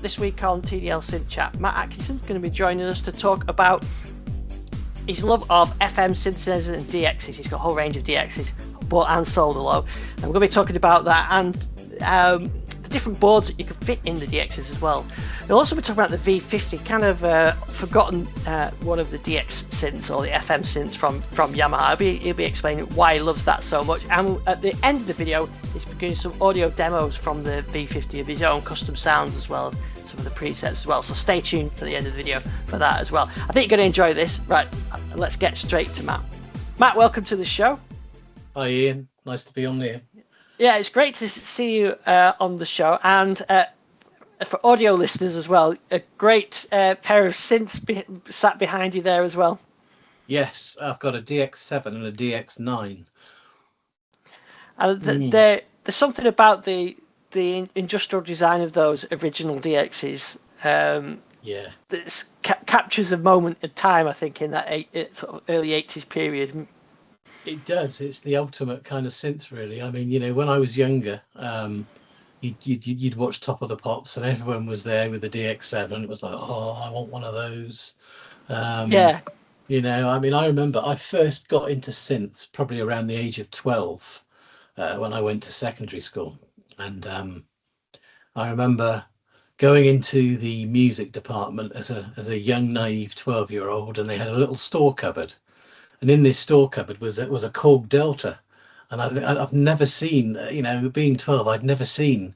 this week on TDL Synth Chat, Matt Atkinson is going to be joining us to talk about his love of FM synthesizers and DXs. He's got a whole range of DXs, bought and sold a lot. And we're going to be talking about that and the different boards that you can fit in the DXs as well. We'll also be talking about the V50, kind of forgotten one of the DX synths or the FM synths from Yamaha. He'll be explaining why he loves that so much. And at the end of the video, he's doing some audio demos from the V50 of his own custom sounds as well, some of the presets as well. So stay tuned for the end of the video for that as well. I think you're going to enjoy this. Right, let's get straight to Matt. Matt, welcome to the show. Hi Ian, nice to be on here. Yeah, it's great to see you on the show, and for audio listeners as well, a great pair of synths sat behind you there as well. Yes, I've got a DX7 and a DX9. There's something about the industrial design of those original DXs. That captures a moment in time, I think, in that sort of early 80s period. It does. It's the ultimate kind of synth, really. I mean, you know, when I was younger, you'd watch Top of the Pops, and everyone was there with the DX7. It was like, oh, I want one of those. You know, I mean, I remember I first got into synths probably around the age of 12 when I went to secondary school, and I remember going into the music department as a young, naive 12-year-old, and they had a little store cupboard. And in this store cupboard was a Korg Delta, and I've never seen, you know, being 12, I'd never seen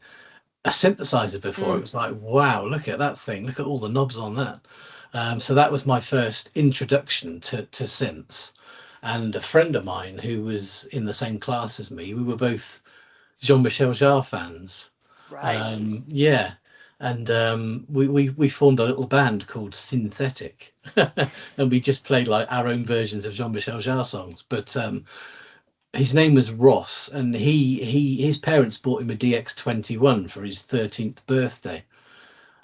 a synthesizer before. It was like, wow, look at that thing, look at all the knobs on that. So that was my first introduction to synths. And a friend of mine who was in the same class as me, we were both Jean-Michel Jarre fans. Right. Yeah. And we formed a little band called Synthetic, and we just played like our own versions of Jean-Michel Jarre songs. But his name was Ross, and his parents bought him a DX21 for his 13th birthday,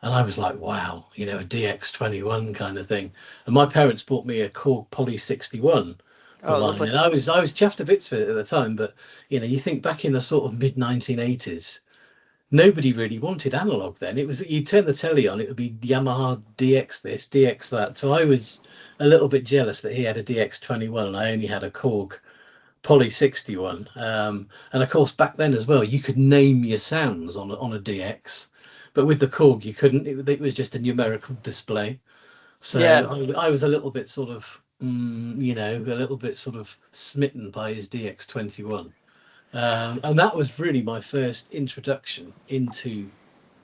and I was like, wow, you know, a DX21 kind of thing. And my parents bought me a Korg Poly 61 for mine, and I was chuffed to bits with it at the time. But you know, you think back in the sort of mid 1980s. Nobody really wanted analog then. It was, you turn the telly on, it would be Yamaha DX this, DX that. So I was a little bit jealous that he had a DX21 and I only had a Korg Poly 61. And of course, back then as well, you could name your sounds on a DX, but with the Korg, you couldn't. It was just a numerical display. So yeah. I was a little bit sort of, you know, a little bit sort of smitten by his DX21. And that was really my first introduction into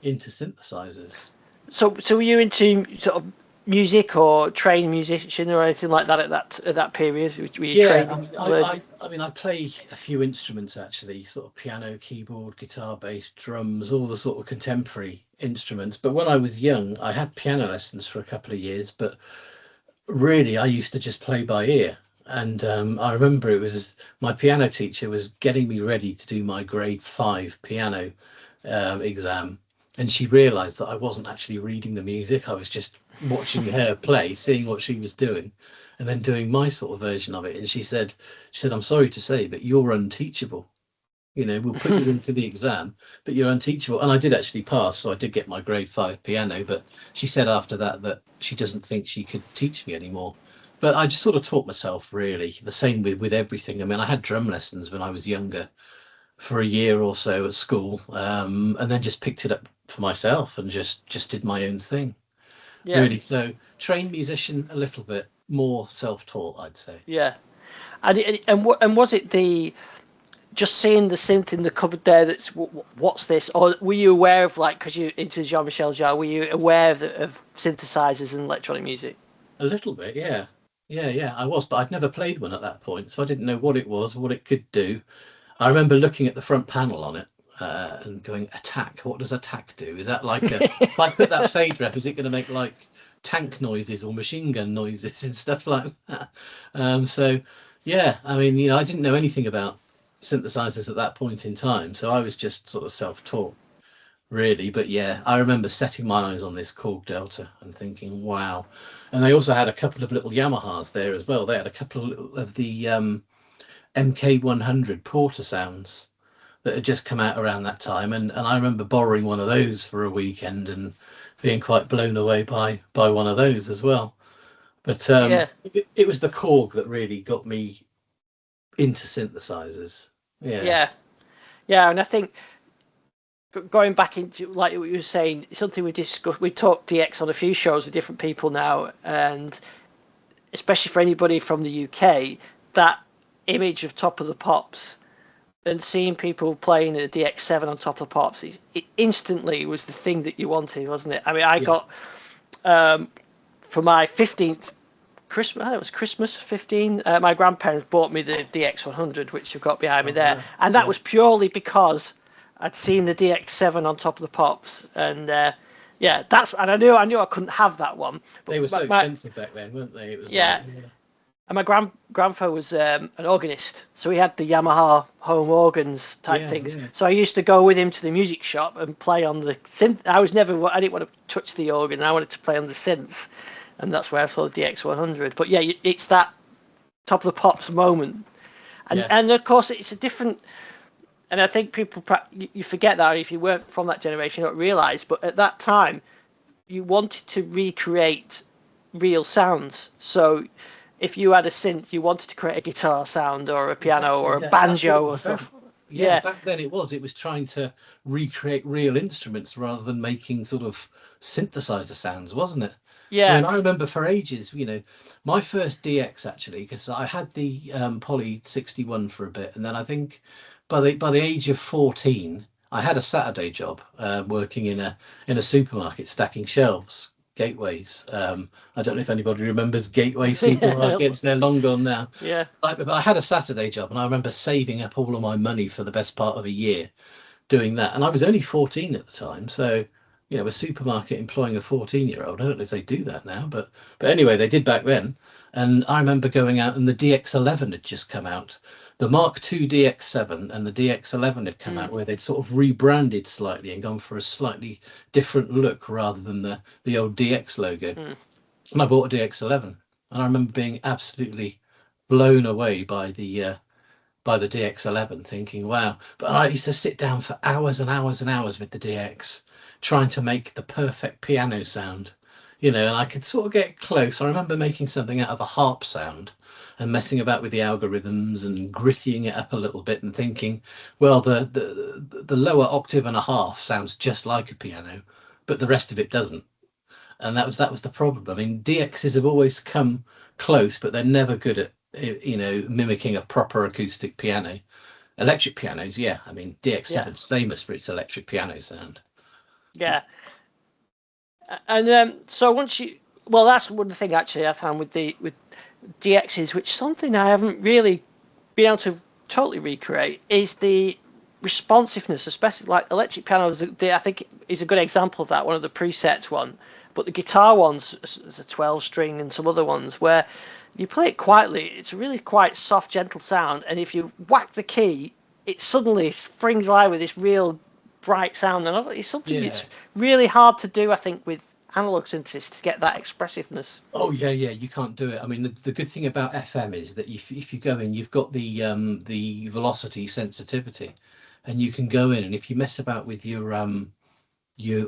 synthesizers. So were you into sort of music or trained musician or anything like that at that period? Were you trained? I mean, I play a few instruments actually, sort of piano, keyboard, guitar, bass, drums, all the sort of contemporary instruments. But when I was young, I had piano lessons for a couple of years, but really I used to just play by ear. And I remember it was my piano teacher was getting me ready to do my grade 5 piano exam, and she realized that I wasn't actually reading the music. I was just watching her play, seeing what she was doing, and then doing my sort of version of it. And she said, I'm sorry to say, but you're unteachable. You know, we'll put you in for the exam, but you're unteachable. And I did actually pass, so I did get my grade 5 piano. But she said after that she doesn't think she could teach me anymore. But I just sort of taught myself, really. The same with everything. I mean, I had drum lessons when I was younger for a year or so at school, and then just picked it up for myself and just did my own thing. Yeah. Really. So trained musician a little bit, more self-taught, I'd say. Yeah. And was it just seeing the synth in the cupboard there, that's what's this? Or were you aware of, like, because you're into Jean-Michel Jarre, were you aware of synthesizers and electronic music? A little bit, yeah. Yeah, I was, but I'd never played one at that point, so I didn't know what it was, what it could do. I remember looking at the front panel on it and going, attack, what does attack do? Is that like if I put that fade rep, is it going to make like tank noises or machine gun noises and stuff like that? So, yeah, I mean, you know, I didn't know anything about synthesizers at that point in time, so I was just sort of self-taught, really. But yeah, I remember setting my eyes on this Korg Delta and thinking, wow. And they also had a couple of little Yamahas there as well. They had a couple of the MK100 Porter sounds that had just come out around that time, and I remember borrowing one of those for a weekend and being quite blown away by one of those as well. But it was the Korg that really got me into synthesizers. And I think going back into like what you were saying, something we discussed. We talked DX on a few shows with different people now, and especially for anybody from the UK, that image of Top of the Pops and seeing people playing a DX7 on Top of the Pops, it instantly was the thing that you wanted, wasn't it? I mean, I got for my 15th Christmas, I think it was Christmas 15, my grandparents bought me the DX100, which you've got behind me there, and that was purely because I'd seen the DX7 on Top of the Pops, and that's, and I knew I couldn't have that one. They were so expensive back then, weren't they? It was and my grandfather was an organist, so he had the Yamaha home organs type things. Yeah. So I used to go with him to the music shop and play on the synth. I didn't want to touch the organ. I wanted to play on the synths, and that's where I saw the DX100. But yeah, it's that Top of the Pops moment, and of course it's a different. And I think people you forget that if you weren't from that generation, you don't realise. But at that time, you wanted to recreate real sounds, so if you had a synth, you wanted to create a guitar sound or a piano or a banjo or stuff. Back then it was trying to recreate real instruments rather than making sort of synthesizer sounds, wasn't it? Yeah. And I remember for ages, my first DX actually, because I had the Poly 61 for a bit, and then I think by the age of 14, I had a Saturday job working in a supermarket stacking shelves. Gateways. I don't know if anybody remembers Gateway supermarkets. They're long gone now. Yeah. But I had a Saturday job, and I remember saving up all of my money for the best part of a year doing that. And I was only 14 at the time, so a supermarket employing a 14-year-old. I don't know if they do that now, but anyway, they did back then. And I remember going out, and the DX11 had just come out. The Mark II DX7 and the DX11 had come out, where they'd sort of rebranded slightly and gone for a slightly different look rather than the old DX logo. And I bought a DX11, and I remember being absolutely blown away by the DX11, thinking, wow. But I used to sit down for hours and hours and hours with the DX, trying to make the perfect piano sound, and I could sort of get close. I remember making something out of a harp sound and messing about with the algorithms and grittying it up a little bit and thinking, well, the lower octave and a half sounds just like a piano, but the rest of it doesn't. And that was the problem. I mean, DXs have always come close, but they're never good at mimicking a proper acoustic piano. Electric pianos, I mean, DX7's famous for its electric piano sound. Yeah. And so that's one thing actually I found with DXs, which something I haven't really been able to totally recreate, is the responsiveness, especially like electric pianos. I think is a good example of that, one of the presets one. But the guitar ones, there's a 12 string and some other ones where you play it quietly. It's a really quite soft, gentle sound, and if you whack the key, it suddenly springs alive with this real bright sound. And it's something that's really hard to do, I think, with analog synthesis to get that expressiveness. Oh yeah, you can't do it. I mean, the good thing about FM is that if you go in, you've got the velocity sensitivity, and you can go in, and if you mess about with your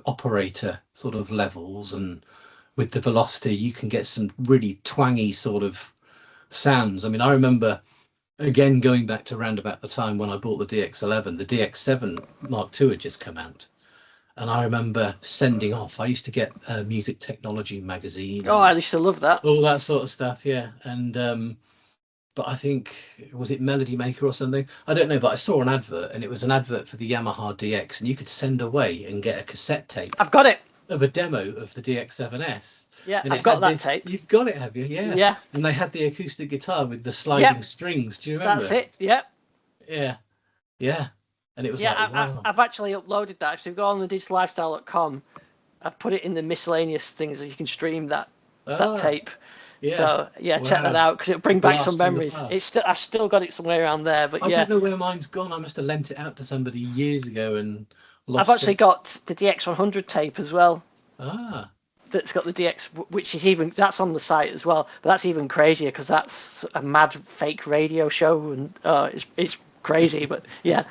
operator sort of levels and with the velocity, you can get some really twangy sort of sounds. I mean, I remember again going back to around about the time when I bought the DX11, the DX7 Mark II had just come out. And I remember sending off. I used to get a music technology magazine. Oh, I used to love that. All that sort of stuff, yeah. And but I think, was it Melody Maker or something? I don't know, but I saw an advert, and it was an advert for the Yamaha DX, and you could send away and get a cassette tape. I've got it. Of a demo of the DX7S. Yeah, I've got that tape. You've got it, have you? Yeah. Yeah. And they had the acoustic guitar with the sliding strings. Do you remember? That's it. Yep. Yeah. Yeah. And it was wow. I've actually uploaded that. So if you go on the digitallifestyle.com, I've put it in the miscellaneous things so you can stream that tape. Yeah. So check that out because it'll bring back some memories. I've still got it somewhere around there, but I don't know where mine's gone. I must have lent it out to somebody years ago and lost I've actually got the DX100 tape as well. That's got the DX, which is that's on the site as well. But that's even crazier because that's a mad fake radio show, and it's crazy, but yeah.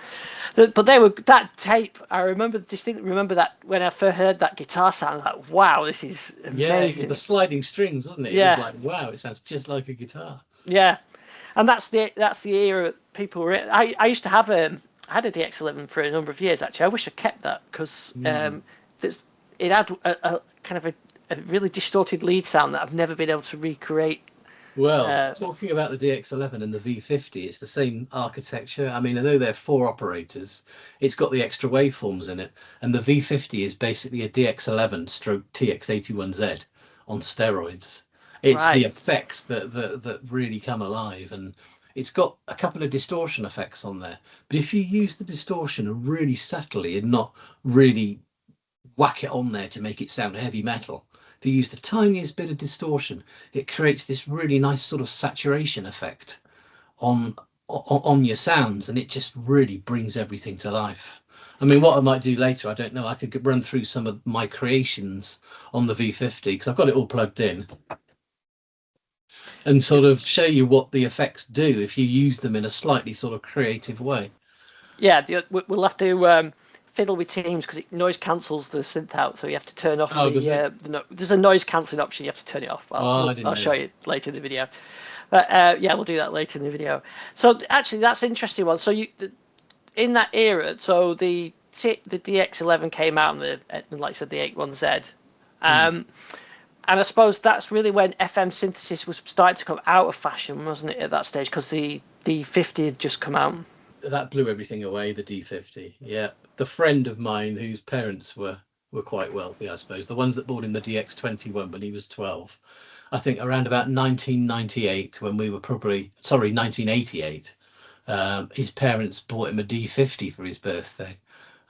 But they were that tape. I distinctly remember that when I first heard that guitar sound, I was like, wow, this is amazing. Yeah, it was the sliding strings, wasn't it? Yeah. It was like, wow, it sounds just like a guitar. Yeah, and that's the era people were. I used to have I had a DX11 for a number of years actually. I wish I kept that because it had a kind of a really distorted lead sound that I've never been able to recreate. Well, talking about the DX11 and the V50, it's the same architecture. I mean, although they're 4 operators, it's got the extra waveforms in it. And the V50 is basically a DX11 stroke TX81Z on steroids. It's the effects that really come alive. And it's got a couple of distortion effects on there. But if you use the distortion really subtly and not really whack it on there to make it sound heavy metal, if you use the tiniest bit of distortion, it creates this really nice sort of saturation effect on your sounds, and it just really brings everything to life. I mean, what I might do later, I don't know. I could run through some of my creations on the V50 because I've got it all plugged in, and sort of show you what the effects do if you use them in a slightly sort of creative way. Yeah, we'll have to fiddle with Teams because it noise cancels the synth out, so you have to turn off there's a noise cancelling option. You have to turn it off. I'll show you later in the video. But yeah, we'll do that later in the video. So actually, that's an interesting one. So in that era, so the DX11 came out, and like I said, the 81Z. And I suppose that's really when FM synthesis was starting to come out of fashion, wasn't it, at that stage? Because the D50 had just come out. That blew everything away, the D50. Yeah. The friend of mine whose parents were quite wealthy, I suppose, the ones that bought him the DX21 when he was 12, I think around about 1998, when we were 1988, his parents bought him a D50 for his birthday.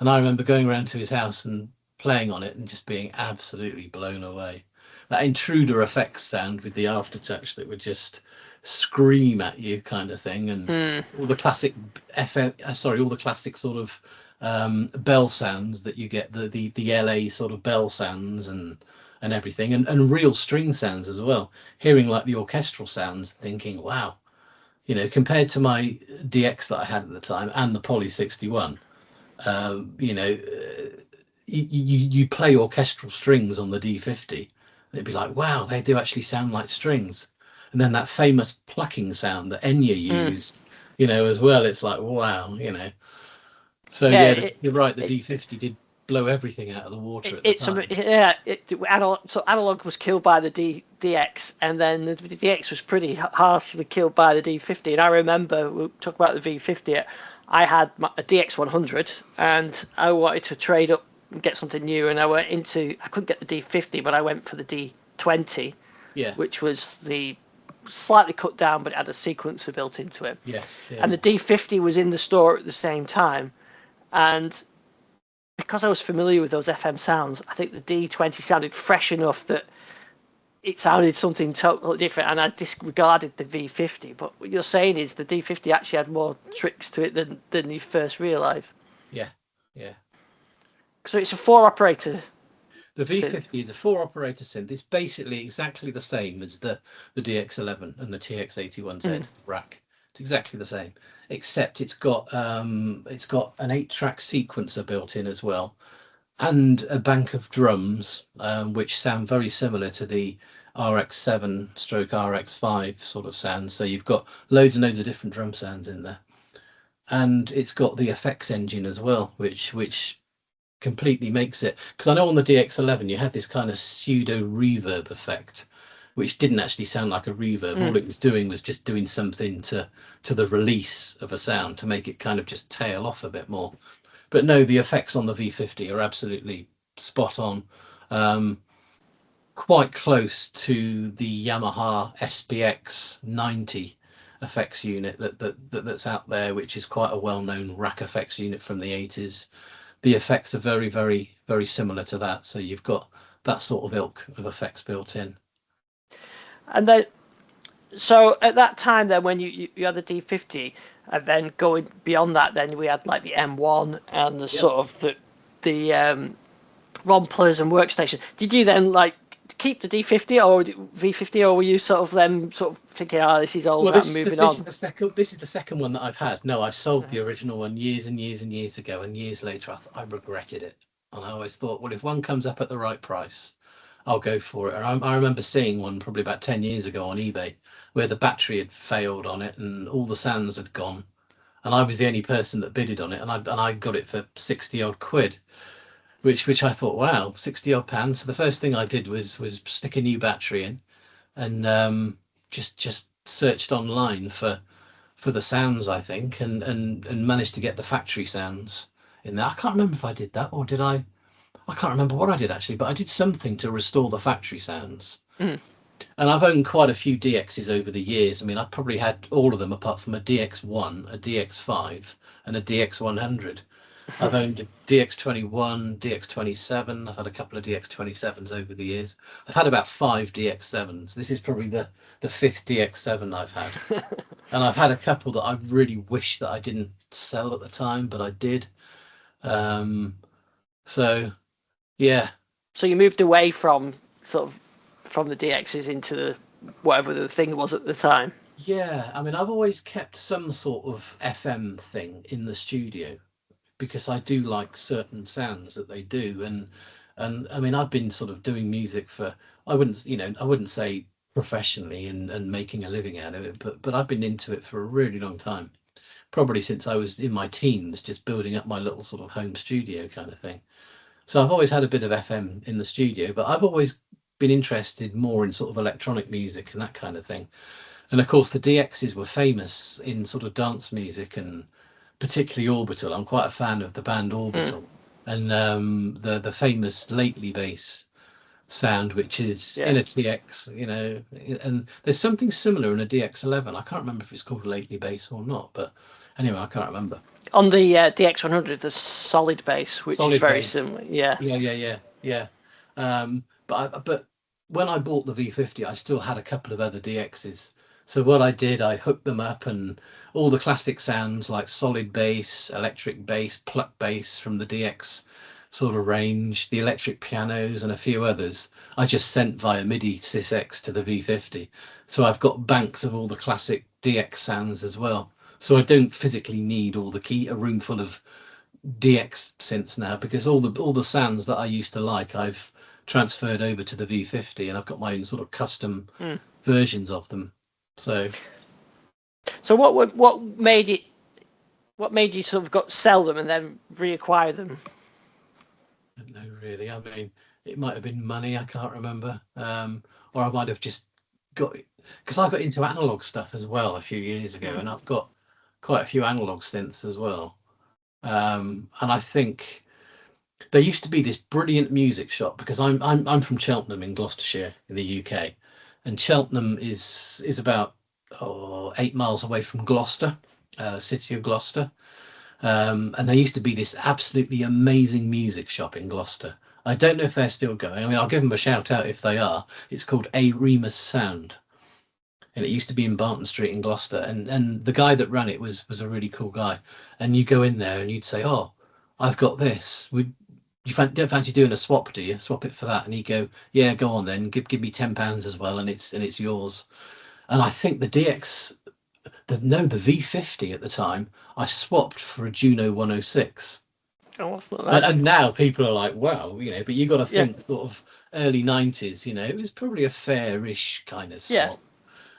And I remember going around to his house and playing on it and just being absolutely blown away. That intruder effects sound with the aftertouch that would just scream at you, kind of thing, and all the classic all the classic sort of bell sounds that you get, the LA sort of bell sounds and everything, and real string sounds as well. Hearing like the orchestral sounds, thinking, wow, you know, compared to my DX that I had at the time and the Poly 61, you know, you play orchestral strings on the D50. It'd be like, wow, they do actually sound like strings. And then that famous plucking sound that Enya used, you know, as well. It's like, wow, you know. So yeah, you're right. The D50 did blow everything out of the water at the time. Analog was killed by the DX, and then the DX was pretty harshly killed by the D50. And I remember, we'll talk about the V50. I had a DX100, and I wanted to trade up and get something new, and I couldn't get the D50, but I went for the D20, which was the slightly cut down, but it had a sequencer built into it. Yes. Yeah. And the D50 was in the store at the same time, and because I was familiar with those FM sounds, I think the D20 sounded fresh enough that it sounded something totally different, and I disregarded the V50. But what you're saying is the D50 actually had more tricks to it than you first realised. Yeah. So it's a 4-operator. The V50 is a 4-operator synth. It's basically exactly the same as the DX11 and the TX81Z rack. It's exactly the same, except it's got an 8-track sequencer built in as well, and a bank of drums, which sound very similar to the RX7 stroke RX5 sort of sound. So you've got loads and loads of different drum sounds in there, and it's got the effects engine as well, which completely makes it, because I know on the DX11 you had this kind of pseudo reverb effect, which didn't actually sound like a reverb. All it was doing was just doing something to the release of a sound to make it kind of just tail off a bit more. But no, the effects on the V50 are absolutely spot on, quite close to the Yamaha SPX 90 effects unit that's out there, which is quite a well-known rack effects unit from the 80s. The effects are very, very, very similar to that. So you've got that sort of ilk of effects built in. And then, so at that time, then when you had the D50, and then going beyond that, then we had like the M1 and the sort of the Romplers and workstation. Did you then like keep the D50 or V50, or were you sort of thinking, oh, this is old, I'm moving on? This is the second one that I've had. No, I sold the original one years and years and years ago, and years later I regretted it. And I always thought, well, if one comes up at the right price, I'll go for it. And I remember seeing one probably about 10 years ago on eBay where the battery had failed on it and all the sounds had gone. And I was the only person that bidded on it, and I got it for 60 odd quid, which I thought, wow, 60 odd pounds. So the first thing I did was stick a new battery in, and just searched online for the sounds, I think, and managed to get the factory sounds in there. I can't remember if I did that, or did I can't remember what I did actually, but I did something to restore the factory sounds. And I've owned quite a few DXs over the years. I mean, I've probably had all of them apart from a DX1, a DX5, and a DX100. I've owned a DX21, DX27. I've had a couple of DX27s over the years. I've had about 5 DX7s. This is probably the 5th DX7 I've had. And I've had a couple that I really wish that I didn't sell at the time, but I did. So, yeah. So you moved away from the DXs into the whatever the thing was at the time. Yeah, I mean, I've always kept some sort of FM thing in the studio because I do like certain sounds that they do, and I mean, I've been sort of doing music for, I wouldn't say professionally and making a living out of it, but I've been into it for a really long time, probably since I was in my teens, just building up my little sort of home studio kind of thing. So I've always had a bit of FM in the studio, but I've always been interested more in sort of electronic music and that kind of thing. And of course the DXs were famous in sort of dance music, and particularly Orbital. I'm quite a fan of the band Orbital, and the famous Lately Bass sound, which is in a DX, you know, and there's something similar in a DX11. I can't remember if it's called Lately Bass or not, but anyway, I can't remember. On the DX100, there's solid bass, which is very similar. Yeah. But when I bought the V50, I still had a couple of other DXs. So what I did, I hooked them up, and all the classic sounds like solid bass, electric bass, pluck bass from the DX sort of range, the electric pianos and a few others, I just sent via MIDI sysex to the V50. So I've got banks of all the classic DX sounds as well. So I don't physically need a room full of DX synths now, because all the sounds that I used to like, I've transferred over to the V50, and I've got my own sort of custom versions of them. So what made you sort of sell them and then reacquire them? I don't know really. I mean, it might have been money. I can't remember, or I might have just got, because I got into analog stuff as well a few years ago, and I've got quite a few analog synths as well. And I think there used to be this brilliant music shop, because I'm from Cheltenham in Gloucestershire in the UK, and Cheltenham is about 8 miles away from Gloucester, city of Gloucester. And there used to be this absolutely amazing music shop in Gloucester. I don't know if they're still going. I mean, I'll give them a shout out if they are. It's called A Remus Sound, and it used to be in Barton Street in Gloucester. And the guy that ran it was a really cool guy. And you go in there and you'd say, "Oh, I've got this. Don't fancy doing a swap, do you? Swap it for that." And he'd go, "Yeah, go on then. Give me £10 as well, and it's yours." And I think the the V50 at the time, I swapped for a Juno 106. Oh, that's not bad. And now people are like, wow, you know, but you got to think sort of early 90s, you know, it was probably a fairish kind of swap. Yeah.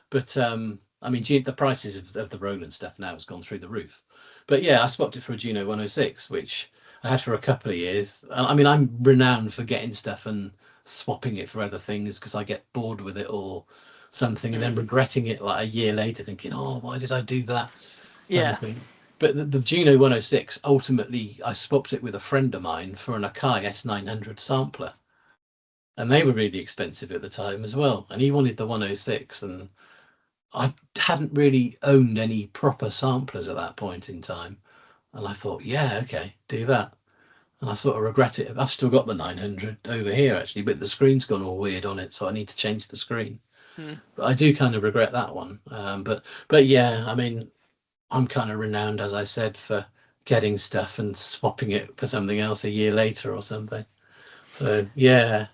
But I mean, the prices of the Roland stuff now has gone through the roof. But yeah, I swapped it for a Juno 106, which I had for a couple of years. I mean, I'm renowned for getting stuff and swapping it for other things because I get bored with it or something, and then regretting it like a year later, thinking, "Oh, why did I do that?" Yeah. But the Juno 106, ultimately, I swapped it with a friend of mine for an AKAI S900 sampler, and they were really expensive at the time as well. And he wanted the 106, and I hadn't really owned any proper samplers at that point in time. And I thought, yeah, okay, do that. And I sort of regret it. I've still got the 900 over here actually, but the screen's gone all weird on it, so I need to change the screen. But I do kind of regret that one. But yeah, I mean, I'm kind of renowned, as I said, for getting stuff and swapping it for something else a year later or something. So yeah.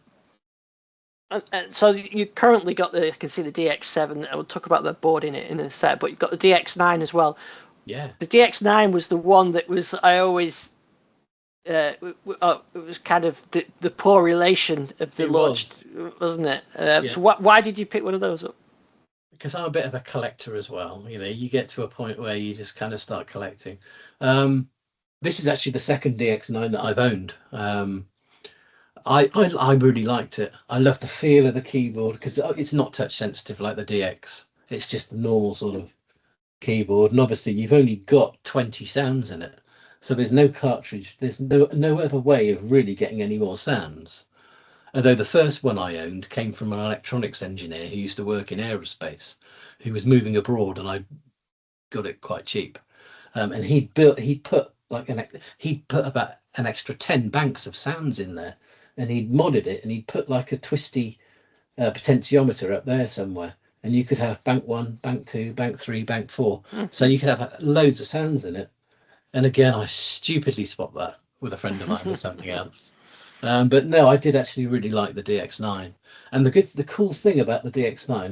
And so you currently got I can see the DX7. I will talk about the board in a sec, but you've got the DX9 as well. Yeah. The DX9 was the one that was I always. It was kind of the poor relation of the launch, wasn't it? Yeah. So why did you pick one of those up? Because I'm a bit of a collector as well. You know, you get to a point where you just kind of start collecting. This is actually the second DX9 that I've owned. I really liked it. I love the feel of the keyboard because it's not touch sensitive like the DX. It's just the normal sort of keyboard, and obviously you've only got 20 sounds in it, so there's no cartridge. There's no other way of really getting any more sounds. Although the first one I owned came from an electronics engineer who used to work in aerospace, who was moving abroad, and I got it quite cheap. And he'd put about an extra 10 banks of sounds in there, and he'd modded it, and he'd put like a twisty potentiometer up there somewhere, and you could have bank 1, bank 2, bank 3, bank 4. So you could have loads of sounds in it. And again, I stupidly swapped that with a friend of mine with something else. But no, I did actually really like the DX9. And the cool thing about the DX9,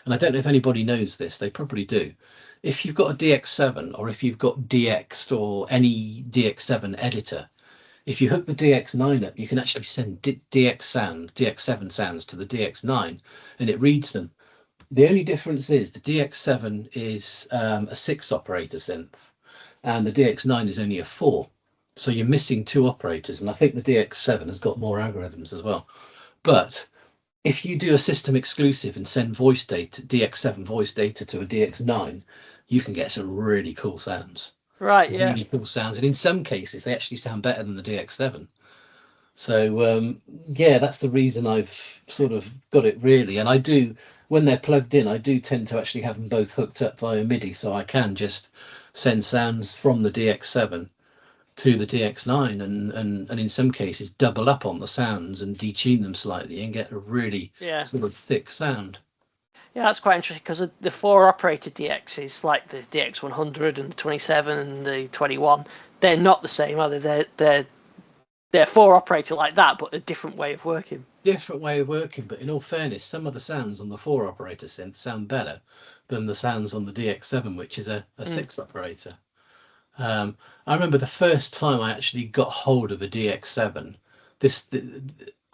and I don't know if anybody knows this, they probably do. If you've got a DX7 or if you've got DX or any DX7 editor, if you hook the DX9 up, you can actually send DX7 sounds to the DX9, and it reads them. The only difference is the DX7 is a 6 operator synth, and the DX9 is only a 4. So you're missing 2 operators, and I think the DX7 has got more algorithms as well. But if you do a system exclusive and send voice data, DX7 voice data to a DX9, you can get some really cool sounds. Right, yeah. Really cool sounds, and in some cases they actually sound better than the DX7. So yeah, that's the reason I've sort of got it really. And I do, when they're plugged in, I do tend to actually have them both hooked up via MIDI, so I can just send sounds from the DX7 to the DX9, and in some cases double up on the sounds and detune them slightly and get a really sort of thick sound. Yeah, that's quite interesting because the 4 operator DXs, like the DX100 and the 27 and the 21, they're not the same, are they? They're 4 operator like that, but a different way of working. Different way of working, but in all fairness, some of the sounds on the 4 operator synth sound better than the sounds on the DX7, which is a 6 operator. I remember the first time I actually got hold of a DX7,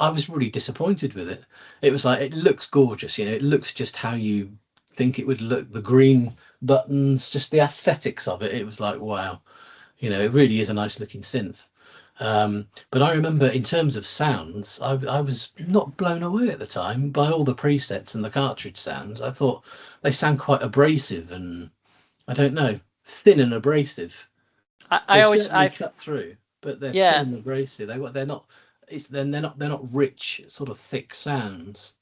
I was really disappointed with it. It was like, it looks gorgeous, you know, it looks just how you think it would look, the green buttons, just the aesthetics of it. It was like, wow, you know, it really is a nice looking synth. But I remember in terms of sounds, I was not blown away at the time by all the presets and the cartridge sounds. I thought they sound quite abrasive, and I don't know, thin and abrasive. I cut through, but they're thin and abrasive. They're not rich, sort of thick sounds.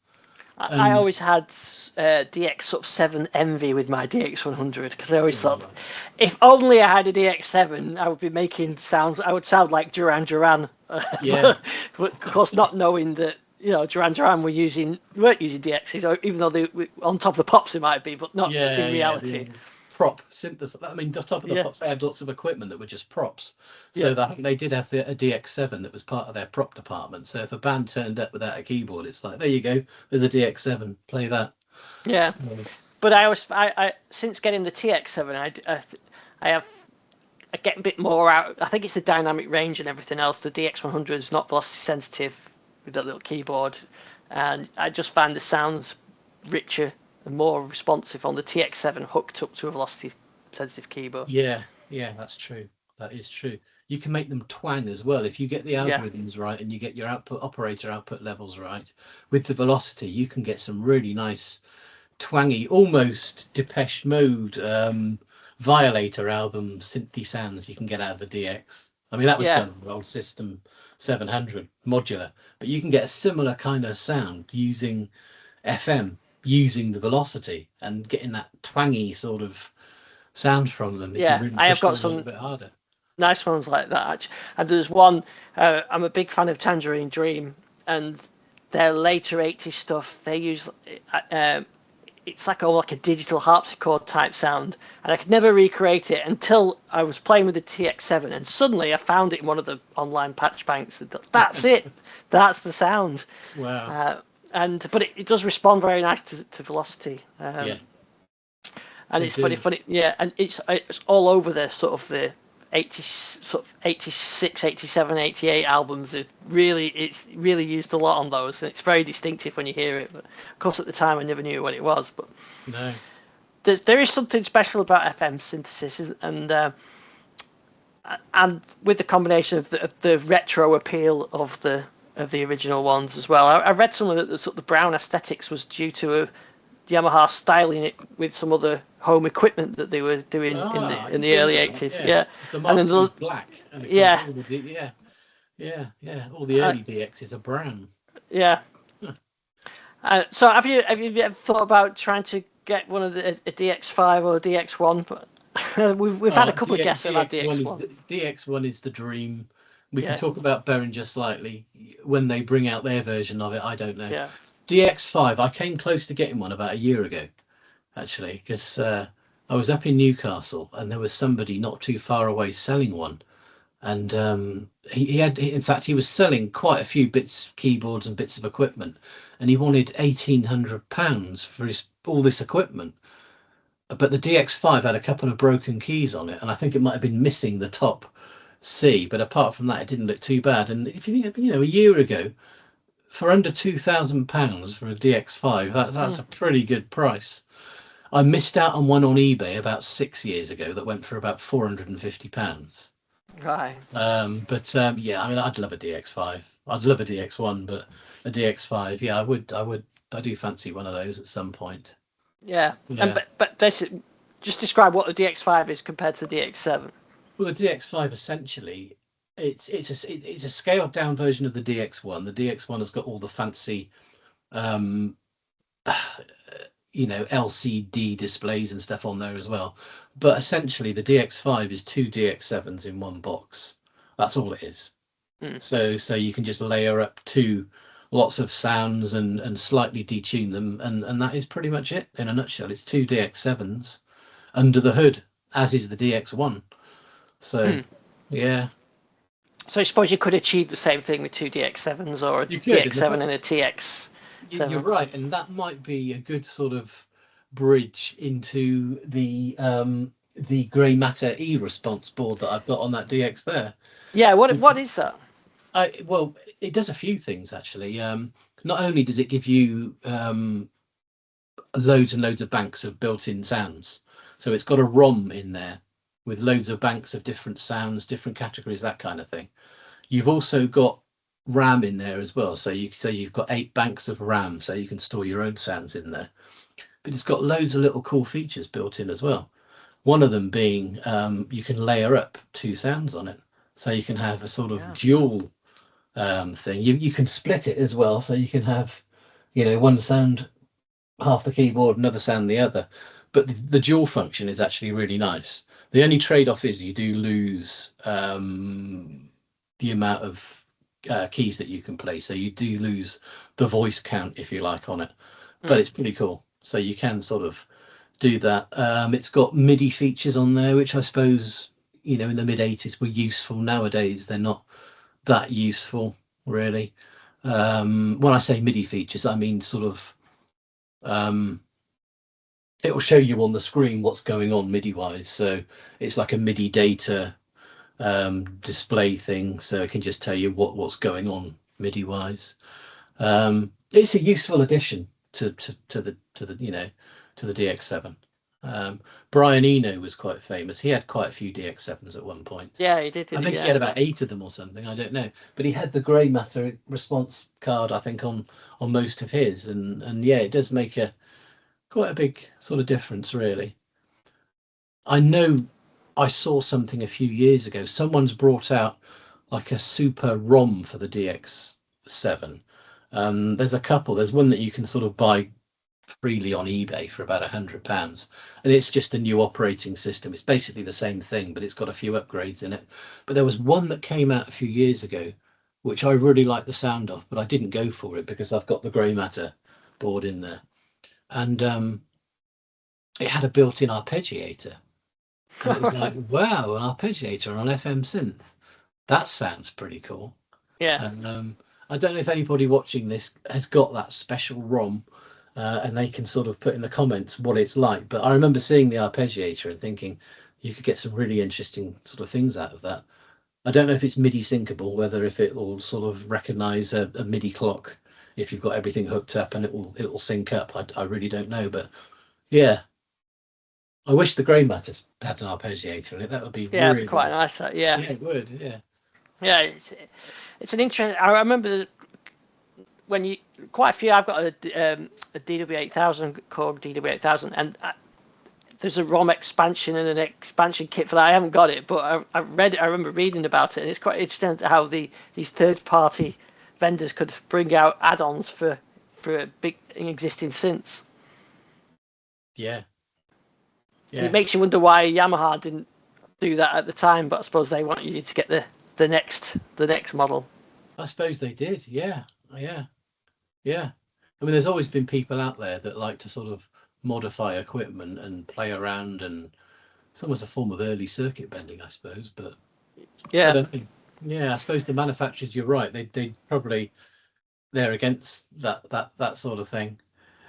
I always had DX sort of 7 envy with my DX100 because I always thought, if only I had a DX7, I would be making sounds. I would sound like Duran Duran. But of course, not knowing that, you know, Duran Duran weren't using DXs, even though they on top of the pops they might be, but not in reality. Prop synthesizer. I mean, on top of the pops, they had lots of equipment that were just props. So I think they did have a DX7 that was part of their prop department. So if a band turned up without a keyboard, it's like, there you go, there's a DX7, play that. Yeah. But I since getting the TX7, I get a bit more out. I think it's the dynamic range and everything else. The DX100 is not velocity sensitive with that little keyboard, and I just find the sounds richer and more responsive on the TX7 hooked up to a velocity sensitive keyboard. Yeah, that's true. That is true. You can make them twang as well if you get the algorithms right and you get your operator output levels right. With the velocity, you can get some really nice twangy, almost Depeche Mode Violator album synthy sounds you can get out of a DX. I mean, that was done with old System 700 modular, but you can get a similar kind of sound using FM, using the velocity and getting that twangy sort of sound from them. Really, I have got some a bit harder. Nice ones like that, actually. And there's one, I'm a big fan of Tangerine Dream, and their later 80s stuff, they use it's like a digital harpsichord type sound, and I could never recreate it until I was playing with the TX7, and suddenly I found it in one of the online patch banks. That's it. That's the sound. Wow. but it does respond very nice to velocity. Yeah. And it's funny, yeah, and it's all over the sort of the 86, 87, 88 albums. It's really used a lot on those, and it's very distinctive when you hear it. But of course, at the time, I never knew what it was. But no, there is something special about FM synthesis, and with the combination of the retro appeal of the original ones as well. I read somewhere that the sort of the brown aesthetics was due to Yamaha styling it with some other home equipment that they were doing in the early 80s. Yeah. The marks were black. And yeah. All the early DXs are brown. Yeah. So have you ever thought about trying to get one of a DX5 or a DX1? We've had a couple of guests about DX1. DX1 is the dream. We can talk about Behringer slightly when they bring out their version of it. I don't know. Yeah. DX5, I came close to getting one about a year ago, actually, because I was up in Newcastle and there was somebody not too far away selling one. And he was selling quite a few keyboards and bits of equipment, and he wanted £1,800 for all this equipment. But the DX5 had a couple of broken keys on it, and I think it might have been missing the top C. But apart from that, it didn't look too bad. And if you think, a year ago, for under £2,000 for a DX5, that's a pretty good price. I missed out on one on eBay about 6 years ago that went for about £450. Right. Yeah, I mean, I'd love a DX5. I'd love a DX1, but a DX5, yeah, I do fancy one of those at some point. Yeah. But just describe what the DX5 is compared to the DX7. Well, the DX5 essentially, it's a scaled down version of the DX1. The DX1 has got all the fancy, LCD displays and stuff on there as well. But essentially, the DX5 is two DX7s in one box. That's all it is. So you can just layer up lots of sounds and slightly detune them, and that is pretty much it in a nutshell. It's two DX7s under the hood, as is the DX1. So yeah. So I suppose you could achieve the same thing with two DX7s or a DX7 and a TX. You're right, and that might be a good sort of bridge into the grey matter response board that I've got on that DX there. Yeah, what is that? Well, it does a few things actually. Not only does it give you loads and loads of banks of built-in sounds, so it's got a ROM in there with loads of banks of different sounds, different categories, that kind of thing. You've also got RAM in there as well, so you've got 8 banks of RAM, so you can store your own sounds in there. But it's got loads of little cool features built in as well. One of them being you can layer up 2 sounds on it, so you can have a sort of dual thing. You can split it as well, so you can have one sound half the keyboard, another sound the other. But the dual function is actually really nice. The only trade-off is you do lose the amount of keys that you can play, so you do lose the voice count, if you like, on it. But it's pretty cool, so you can sort of do that. It's got MIDI features on there, which I suppose in the mid-80s were useful. Nowadays they're not that useful really. When I say MIDI features, I mean sort of it will show you on the screen what's going on MIDI wise, so it's like a MIDI data display thing, so it can just tell you what's going on MIDI wise. It's a useful addition to the DX7. Brian Eno was quite famous. He had quite a few DX7s at one point. Yeah, he did. I think he had about 8 of them or something. I don't know, but he had the grey matter response card, I think, on most of his, and yeah, it does make quite a big sort of difference, really. I know I saw something a few years ago. Someone's brought out like a super ROM for the DX7. There's a couple. There's one that you can sort of buy freely on eBay for about £100, and it's just a new operating system. It's basically the same thing, but it's got a few upgrades in it. But there was one that came out a few years ago, which I really like the sound of, but I didn't go for it because I've got the grey matter board in there, and it had a built-in arpeggiator. And it was like, wow, an arpeggiator on an FM synth. That sounds pretty cool. Yeah. I don't know if anybody watching this has got that special ROM, and they can sort of put in the comments what it's like. But I remember seeing the arpeggiator and thinking you could get some really interesting sort of things out of that. I don't know if it's MIDI syncable, whether if it will sort of recognize a MIDI clock if you've got everything hooked up and it will sync up. I really don't know, but yeah, I wish the Grey Matters had an arpeggiator in it. That would be really quite nice. Yeah, it would. Yeah, it's an interesting. I remember when you quite a few. I've got a DW8000, Korg DW8000, and there's a ROM expansion and an expansion kit for that. I haven't got it, but I read it. I remember reading about it, and it's quite interesting how these third-party vendors could bring out add-ons for big existing synths. Yeah. It makes you wonder why Yamaha didn't do that at the time, but I suppose they wanted you to get the next model. I suppose they did. Yeah. I mean, there's always been people out there that like to sort of modify equipment and play around, and it's almost a form of early circuit bending, I suppose. But yeah, I suppose the manufacturers, you're right, they're against that sort of thing.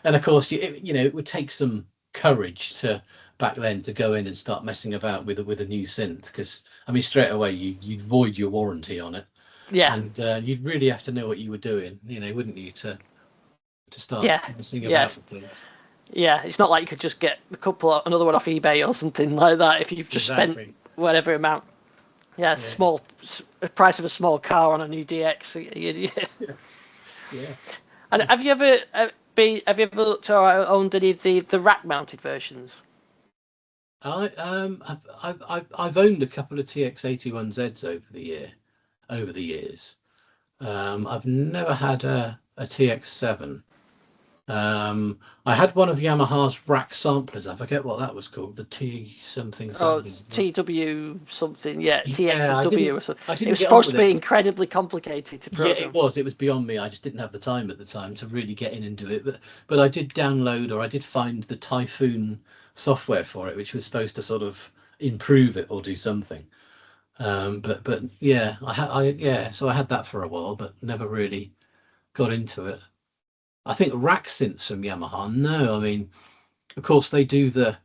And of course, it would take some courage to back then to go in and start messing about with a new synth, because I mean straight away you'd void your warranty on it. And you'd really have to know what you were doing, wouldn't you, to start messing about with things. Yeah, it's not like you could just get another one off eBay or something like that if you've just spent whatever amount. Yeah, small price of a small car on a new DX. Yeah. And have you ever looked or owned any of the rack-mounted versions? I've owned a couple of TX81Zs over the years. I've never had a TX7. I had one of Yamaha's rack samplers. I forget what that was called. The T something. Oh, TW something. Yeah, TXW or something. It was supposed to be incredibly complicated to program. Yeah, it was. It was beyond me. I just didn't have the time at the time to really get in and do it. But I did download, or I did find the Typhoon software for it, which was supposed to sort of improve it or do something. But yeah, so I had that for a while, but never really got into it. I think rack synths from Yamaha. No, I mean, of course they do the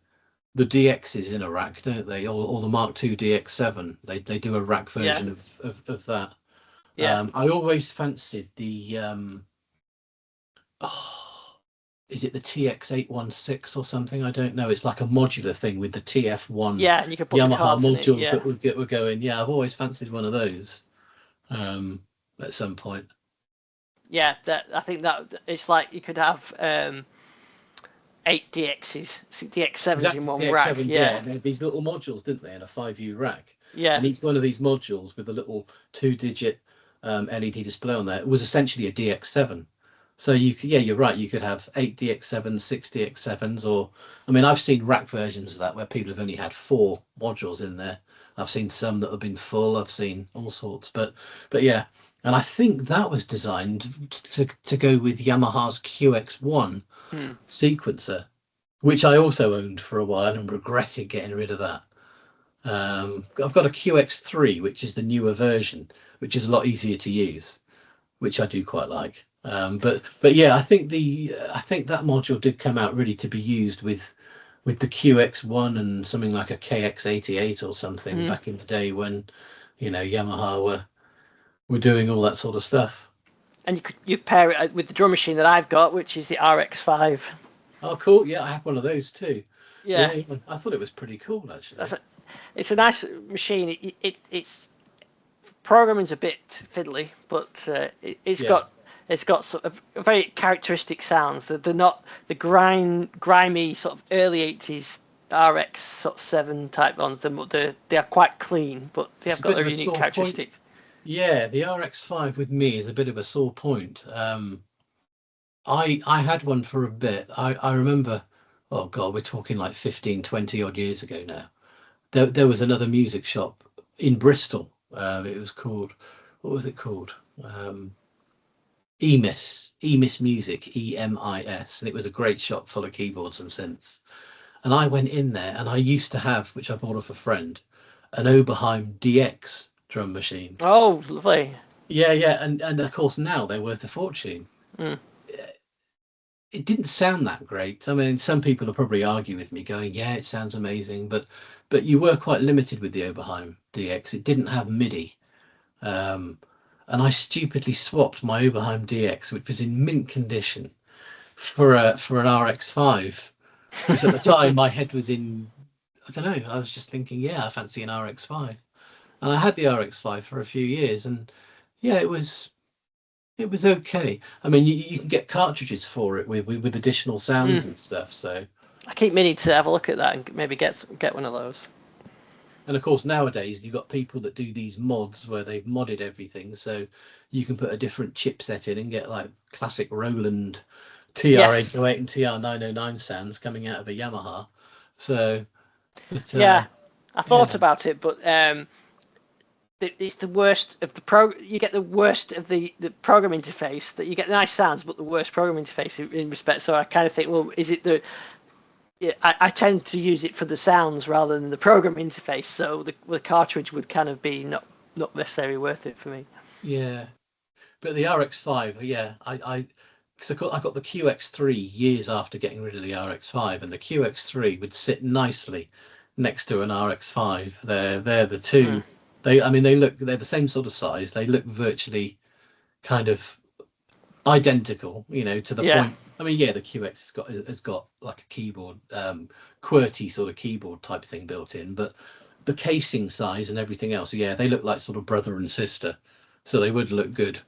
DXs in a rack, don't they? Or the Mark II DX7. They do a rack version of that. Yeah. I always fancied the is it the TX816 or something? I don't know. It's like a modular thing with the TF1 and you could put Yamaha modules that would go in. Yeah, I've always fancied one of those at some point. Yeah, I think that it's like you could have 8 DXs, DX7s in one rack. Yeah, they had these little modules, didn't they, in a 5U rack? Yeah. And each one of these modules with a little 2-digit LED display on there, it was essentially a DX7. So you're right. You could have 8 DX7s, 6 DX7s, or I mean, I've seen rack versions of that where people have only had 4 modules in there. I've seen some that have been full. I've seen all sorts, but yeah. And I think that was designed to go with Yamaha's QX1 sequencer, which I also owned for a while and regretted getting rid of that. I've got a QX3, which is the newer version, which is a lot easier to use, which I do quite like. But yeah, I think that module did come out really to be used with the QX1 and something like a KX88 or something back in the day when Yamaha were doing all that sort of stuff. And you pair it with the drum machine that I've got, which is the RX5. Oh, cool! Yeah, I have one of those too. Yeah, I thought it was pretty cool actually. It's a nice machine. It's programming's a bit fiddly, but it's got sort of very characteristic sounds. They're not the grimy sort of early 80s RX sort of 7 type ones. They are quite clean, but they have got their unique characteristics. Yeah, the RX5 with me is a bit of a sore point. I had one for a bit. I remember, oh God, we're talking like 15, 20 odd years ago now. There was another music shop in Bristol. It was called, what was it called? EMIS Music, EMIS. And it was a great shop full of keyboards and synths. And I went in there and I used to have, which I bought off a friend, an Oberheim DX drum machine. Oh, lovely. Yeah, and of course now they're worth a fortune. Mm. It didn't sound that great. I mean, some people will probably argue with me, going, "Yeah, it sounds amazing," but you were quite limited with the Oberheim DX. It didn't have MIDI, and I stupidly swapped my Oberheim DX, which was in mint condition, for an RX5, because at the time my head was in, I don't know, I was just thinking, yeah, I fancy an RX5, and I had the RX5 for a few years, and yeah, it was okay. I mean, you can get cartridges for it with additional sounds and stuff. So I keep meaning to have a look at that and maybe get one of those. And of course, nowadays you've got people that do these mods where they've modded everything, so you can put a different chipset in and get like classic Roland TR-808 and TR-909 sounds coming out of a Yamaha. So, I thought about it, but it's the worst of the you get the worst of the program interface. That you get nice sounds, but the worst program interface in respect. So I kind of think, well, is it the I tend to use it for the sounds rather than the program interface, so the cartridge would kind of be not necessarily worth it for me. Yeah, but the RX5, because I got the QX3 years after getting rid of the RX5, and the QX3 would sit nicely next to an RX5. They're the two. They're the same sort of size. They look virtually kind of identical, to the point. I mean, the QX has got like a keyboard, QWERTY sort of keyboard type thing built in, but the casing size and everything else, they look like sort of brother and sister, so they would look good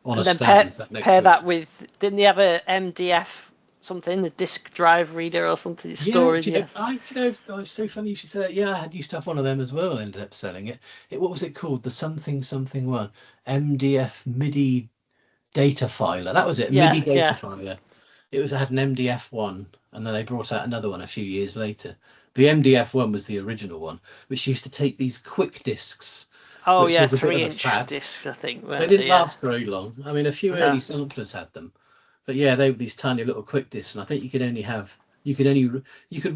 on a stand. Pair that with, didn't they have a MDF something, the disk drive reader or something? Storage. It's so funny you should say that. Yeah, I used to have one of them as well. Ended up selling it. What was it called? The something one, MDF MIDI data filer. That was it. MIDI data filer. It had an MDF one, and then they brought out another one a few years later. The MDF one was the original one, which used to take these quick discs. Oh yeah, 3-inch discs, I think. They didn't last very long. I mean, a few early samplers had them, but they were these tiny little quick discs, and I think you could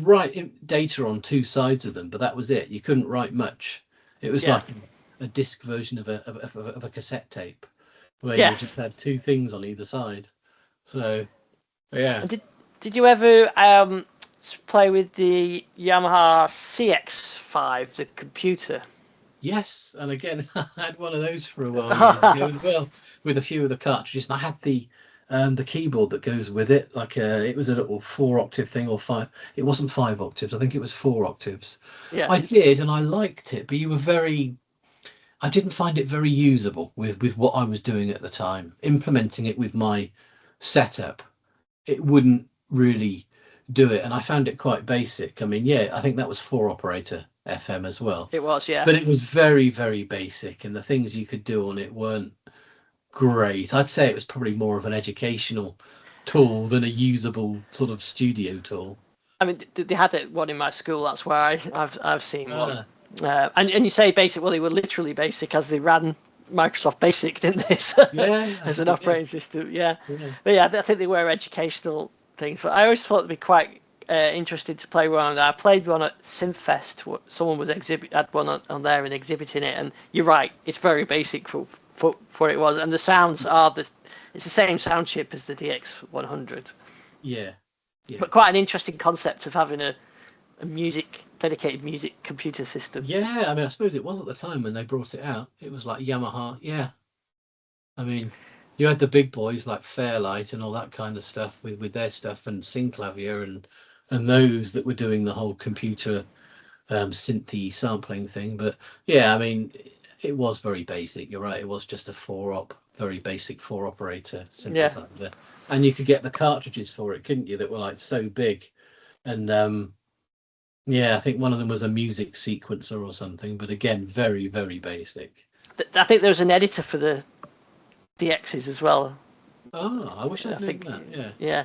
write data on two sides of them, but that was it. You couldn't write much. It was like a disc version of a cassette tape, where you just had two things on either side. So. Yeah. And did you ever play with the Yamaha CX5, the computer? Yes, and again, I had one of those for a while as well, with a few of the cartridges. And I had the keyboard that goes with it. Like it was a little 4-octave thing, or 5. It wasn't 5 octaves. I think it was 4 octaves. Yeah. I did, and I liked it, but I didn't find it very usable with what I was doing at the time. Implementing it with my setup, it wouldn't really do it, and I found it quite basic. I mean, I think that was 4-operator FM as well. It was, yeah. But it was very, very basic, and the things you could do on it weren't great. I'd say it was probably more of an educational tool than a usable sort of studio tool. I mean, they had one in my school. That's where I've seen one. And you say basic? Well, they were literally basic, as they ran Microsoft Basic, didn't they? As an operating system, But I think they were educational things. But I always thought it'd be quite interesting to play one. I played one at Synthfest. Someone was had one on there and exhibiting it. And you're right, it's very basic for it was. And the sounds it's the same sound chip as the DX100. Yeah. But quite an interesting concept of having a dedicated music computer system. Yeah, I mean, I suppose it was at the time when they brought it out. It was like Yamaha. Yeah, I mean, you had the big boys like Fairlight and all that kind of stuff with their stuff, and Synclavier and those that were doing the whole computer synthy sampling thing. But I mean, it was very basic. You're right. It was just a very basic 4-operator synthesizer, and you could get the cartridges for it, couldn't you? That were like so big, and I think one of them was a music sequencer or something, but again, very, very basic. I think there was an editor for the DXs as well. Oh, I wish I'd known that. Yeah.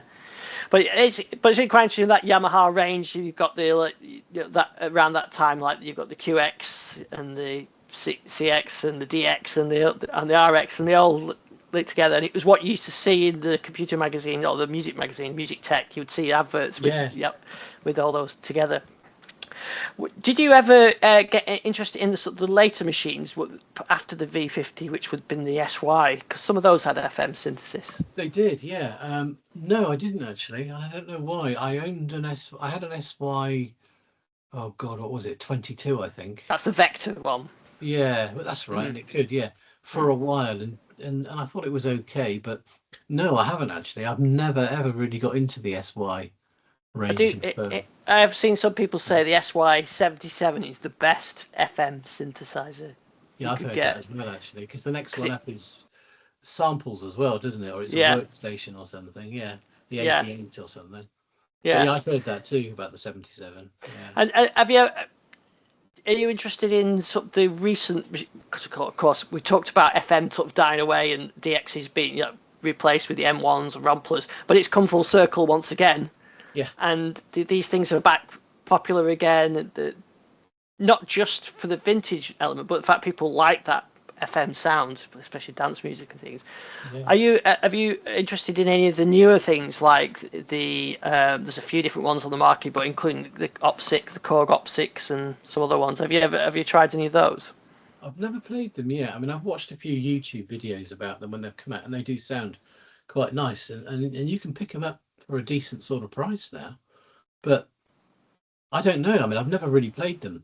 But it's quite interesting, that Yamaha range. You've got that around that time, like you've got the QX and the CX and the DX and the RX, and they all linked together. And it was what you used to see in the computer magazine or the music magazine, Music Tech. You would see adverts with all those together. Did you ever get interested in the sort of the later machines after the V50, which would have been the SY? Because some of those had FM synthesis. They did, yeah. No, I didn't actually. I don't know why. I had an SY. Oh God, what was it? 22, I think. That's the Vector one. Yeah, but that's right, and it could, yeah, for a while, and I thought it was okay, but no, I haven't actually. I've never ever really got into the SY range. I have seen some people say the SY77 is the best FM synthesizer. Yeah, I've heard that as well actually, because the next one up is samples as well, doesn't it? Or it's a workstation or something. Yeah, the 88 or something. Yeah, I've heard that too about the 77. Yeah. And are you interested in sort of the recent? Because of course we talked about FM sort of dying away and DXs being replaced with the M1s and Ramplers, but it's come full circle once again. Yeah. And these things are back popular again. Not just for the vintage element, but the fact people like that FM sound, especially dance music and things. Yeah. Have you interested in any of the newer things like there's a few different ones on the market, but including the OPSix, the Korg OPSix, and some other ones? Have you tried any of those? I've never played them yet. I mean, I've watched a few YouTube videos about them when they've come out, and they do sound quite nice, and you can pick them up for a decent sort of price now. But I don't know. I mean, I've never really played them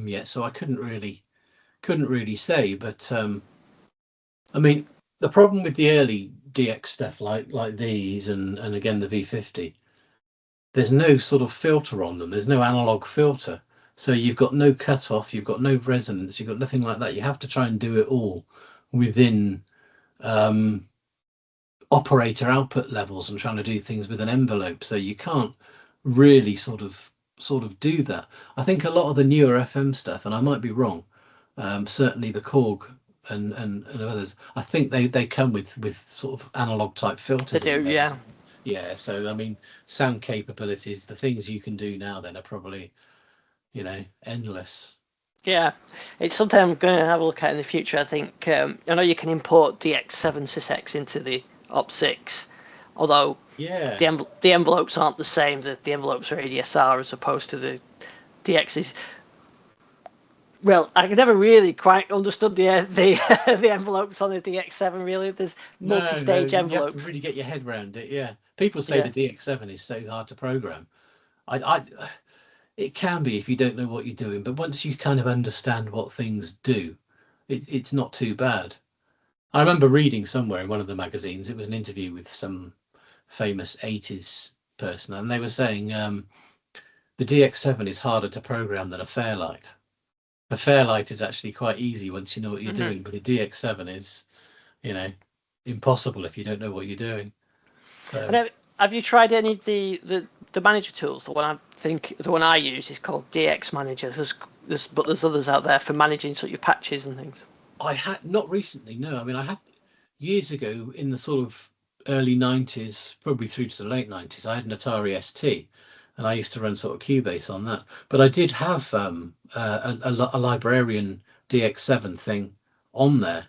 yet, so I couldn't really say. But I mean, the problem with the early DX stuff like these and again the V50, there's no sort of filter on them. There's no analog filter, so you've got no cutoff, you've got no resonance, you've got nothing like that. You have to try and do it all within operator output levels and trying to do things with an envelope, so you can't really sort of do that. I think a lot of the newer FM stuff, and I might be wrong, certainly the Korg and others, I think they come with sort of analog type filters. They do, yeah. Yeah, so I mean, sound capabilities, the things you can do now then are probably, endless. Yeah, it's something I'm going to have a look at in the future. I think I know you can import DX7 sysex into the OPSix, although the envelopes aren't the same. The envelopes are ADSR as opposed to the DXs. Well, I never really quite understood the envelopes on the DX7. Really, there's multi-stage envelopes. You have to really get your head around it. Yeah, people say the DX7 is so hard to program. It can be if you don't know what you're doing, but once you kind of understand what things do, it's not too bad. I remember reading somewhere in one of the magazines, it was an interview with some famous 80s person, and they were saying the DX7 is harder to program than a Fairlight. A Fairlight is actually quite easy once you know what you're doing, but a DX7 is, impossible if you don't know what you're doing. So, and have you tried any of the manager tools? The one I use is called DX Manager. But there's others out there for managing sort of your patches and things. I had not recently. No, I mean I had years ago in the sort of early 90s, probably through to the late 90s. I had an Atari ST, and I used to run sort of Cubase on that. But I did have a librarian DX7 thing on there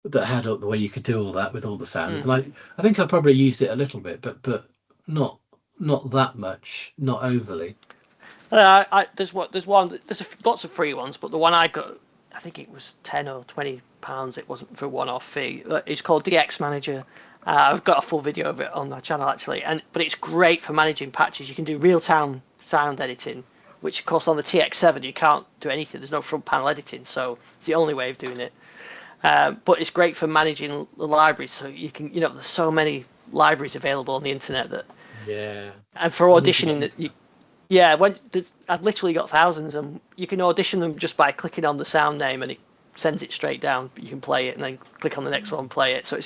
that had the way you could do all that with all the sounds. And I think I probably used it a little bit, but not that much, not overly. There's lots of free ones, but the one I got, I think it was £10 or £20. It wasn't for a one-off fee. It's called DX Manager. I've got a full video of it on my channel actually, but it's great for managing patches. You can do real-time sound editing, which of course on the TX7 you can't do anything. There's no front panel editing, so it's the only way of doing it. But it's great for managing the libraries, so you can, there's so many libraries available on the internet that. Yeah. And for auditioning, I've literally got thousands, and you can audition them just by clicking on the sound name, and it sends it straight down. You can play it, and then click on the next one, play it. So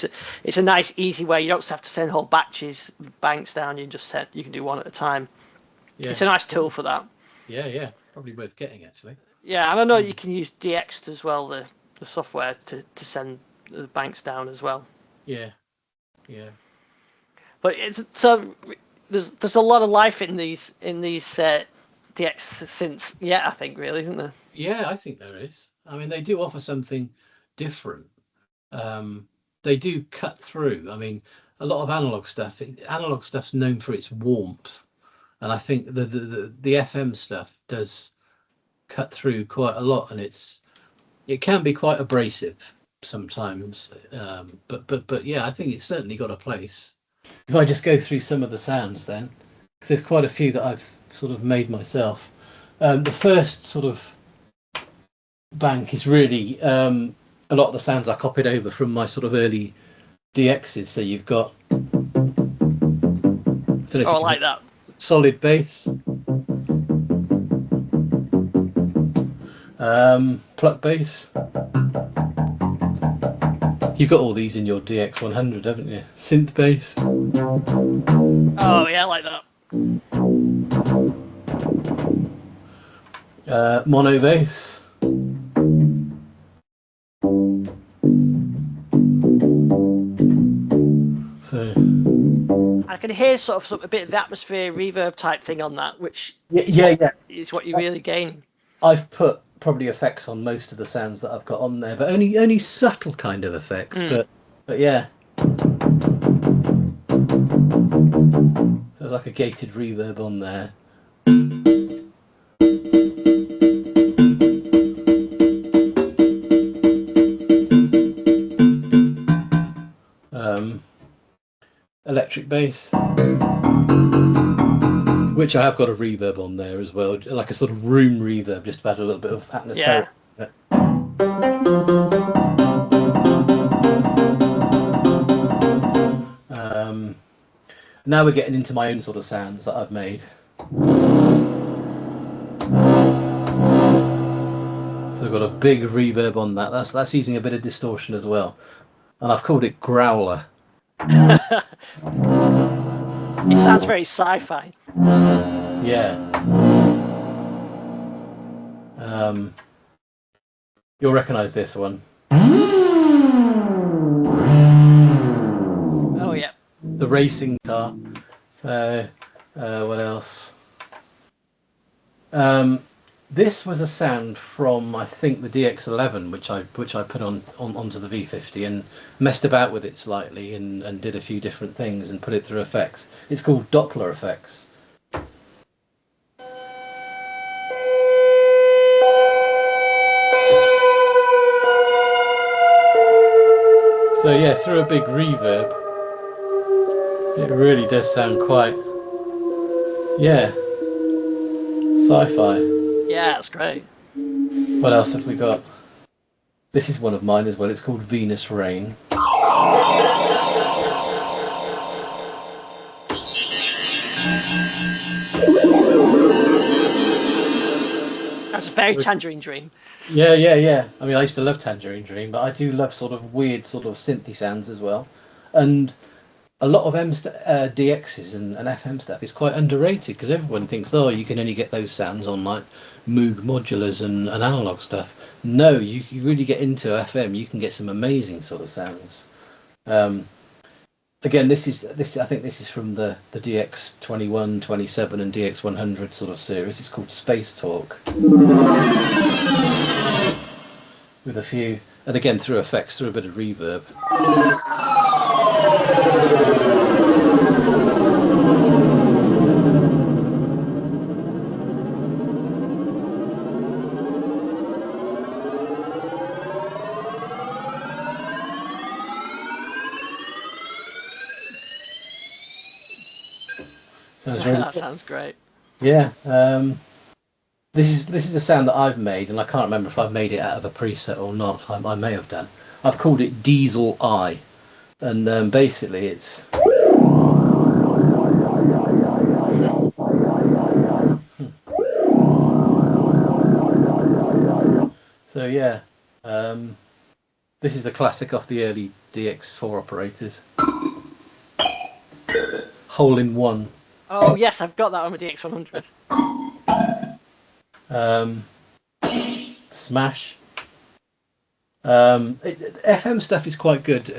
it's a nice, easy way. You don't have to send whole banks down. You can do one at a time. Yeah. It's a nice tool for that. Yeah, probably worth getting actually. Yeah, and I know you can use DX as well, the software to send the banks down as well. Yeah. But there's a lot of life in these DX synths. Yeah, I think really, isn't there? Yeah, I think there is. I mean, they do offer something different. They do cut through. I mean, a lot of analog stuff's known for its warmth, and I think the FM stuff does cut through quite a lot, and it can be quite abrasive sometimes. But yeah, I think it's certainly got a place. If I just go through some of the sounds, then 'cause there's quite a few that I've sort of made myself. The first sort of bank is really a lot of the sounds I copied over from my sort of early DXs. So you've got, I like that. Solid bass, pluck bass. You've got all these in your DX100, haven't you? Synth bass. Oh yeah, I like that. Mono bass. So I can hear sort of a bit of the atmosphere reverb type thing on that, which is what you're really gaining. I've put probably effects on most of the sounds that I've got on there, but only subtle kind of effects. But yeah, there's like a gated reverb on there. Electric bass, which I have got a reverb on there as well, like a sort of room reverb, just to add a little bit of atmosphere. Yeah. Now we're getting into my own sort of sounds that I've made. So I've got a big reverb on that. That's using a bit of distortion as well, and I've called it Growler. It sounds very sci-fi. Yeah. You'll recognise this one. Oh yeah. The racing car. So what else? This was a sound from, I think, the DX11, which I put onto the V50 and messed about with it slightly and did a few different things and put it through effects. It's called Doppler effects. So yeah, through a big reverb, it really does sound quite, yeah, sci-fi. Yeah, that's great. What else have we got? This is one of mine as well. It's called Venus Rain. That's a very Tangerine Dream. Yeah. I mean, I used to love Tangerine Dream, but I do love sort of weird sort of synthy sounds as well. And a lot of DXs and FM stuff is quite underrated because everyone thinks, oh, you can only get those sounds on like Moog modulars and analog stuff. No, you really get into FM, you can get some amazing sort of sounds. Again, this I think this is from the DX21, 27 and DX100 sort of series. It's called Space Talk. With a few, and again through effects, through a bit of reverb. That sounds great. Yeah, this is a sound that I've made, and I can't remember if I've made it out of a preset or not. I may have done. I've called it Diesel Eye, and basically it's. So yeah, this is a classic off the early DX4 operators. Hole in One. Oh yes, I've got that on the DX100. Smash. FM stuff is quite good.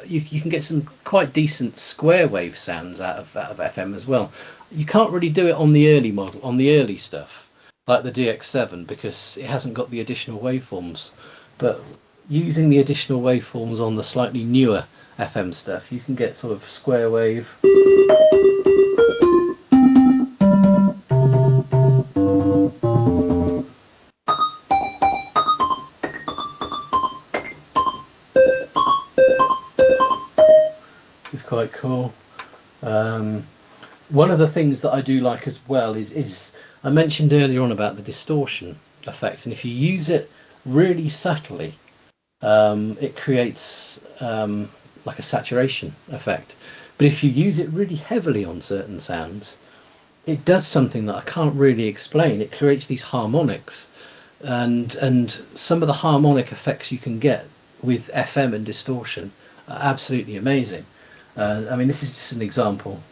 You can get some quite decent square wave sounds out of FM as well. You can't really do it on the early stuff like the DX7 because it hasn't got the additional waveforms. But using the additional waveforms on the slightly newer FM stuff, you can get sort of square wave. quite cool. One of the things that I do like as well is I mentioned earlier on about the distortion effect, and if you use it really subtly, it creates like a saturation effect. But if you use it really heavily on certain sounds, it does something that I can't really explain. It creates these harmonics, and some of the harmonic effects you can get with FM and distortion are absolutely amazing. I mean, this is just an example.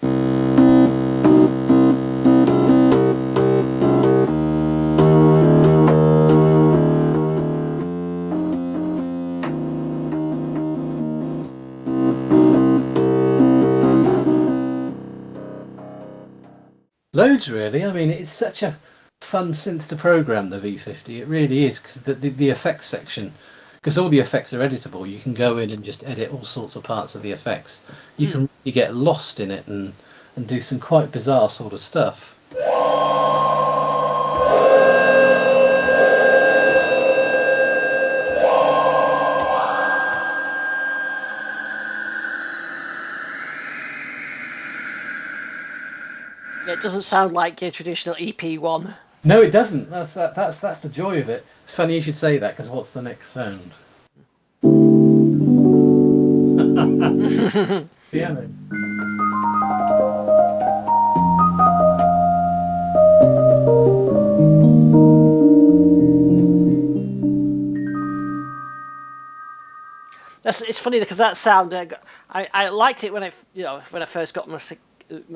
Loads, really. I mean, it's such a fun synth to program, the V50. It really is, because the effects section, because all the effects are editable, you can go in and just edit all sorts of parts of the effects. You can really get lost in it and do some quite bizarre sort of stuff. It doesn't sound like your traditional EP1. No, it doesn't. That's the joy of it. It's funny you should say that, because what's the next sound? Piano. It's funny because that sound, I liked it when I first got my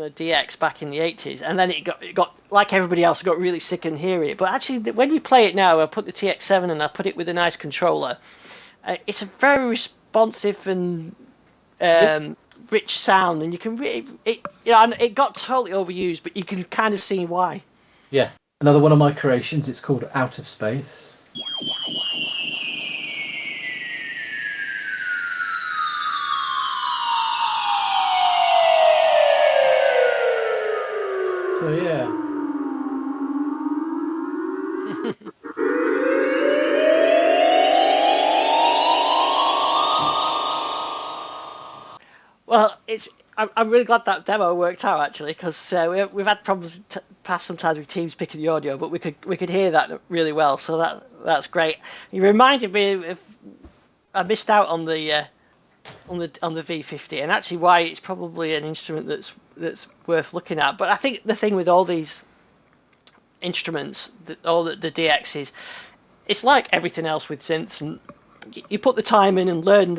DX back in the 80s, and then it got like everybody else, got really sick and hearing it. But actually, when you play it now, I put the TX7 and I put it with a nice controller. It's a very responsive and rich sound, and you can really it got totally overused, but you can kind of see why. Yeah, another one of my creations. It's called Out of Space. So yeah. Well, I'm really glad that demo worked out, actually, because we've had problems past sometimes with Teams picking the audio, but we could hear that really well. So that's great. You reminded me of I missed out on the V50, and actually why it's probably an instrument that's worth looking at. But I think the thing with all these instruments, all the DX is, it's like everything else with synths, and you put the time in and learn